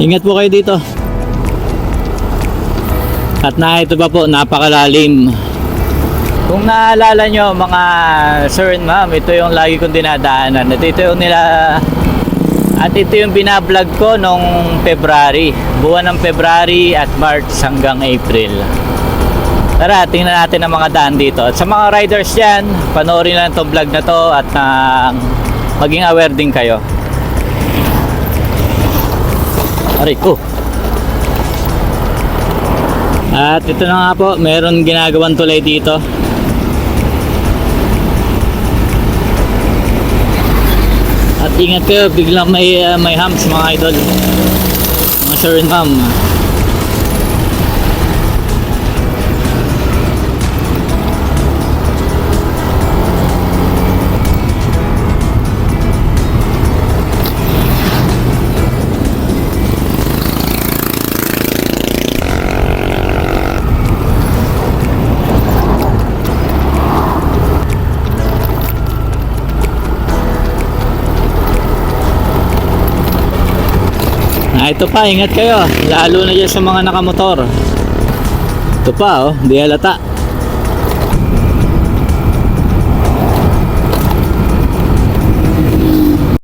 Ingat po kayo dito. At ito pa po, napakalalim. Kung naalala nyo mga sir and ma'am, ito yung lagi kong dinadaanan. At ito yung binablog ko nung February. Buwan ng February at March hanggang April. Tara, tingnan natin ang mga daan dito. At sa mga riders dyan, panoorin lang itong vlog na to at maging aware din kayo. Aray ko. At ito na nga po, meron ginagawang tulay dito. At ingat kayo, biglang may humps mga idol. Mga sir and ma'am. Ito pa, ingat kayo. Lalo na dyan sa mga nakamotor. Ito pa, oh, di halata.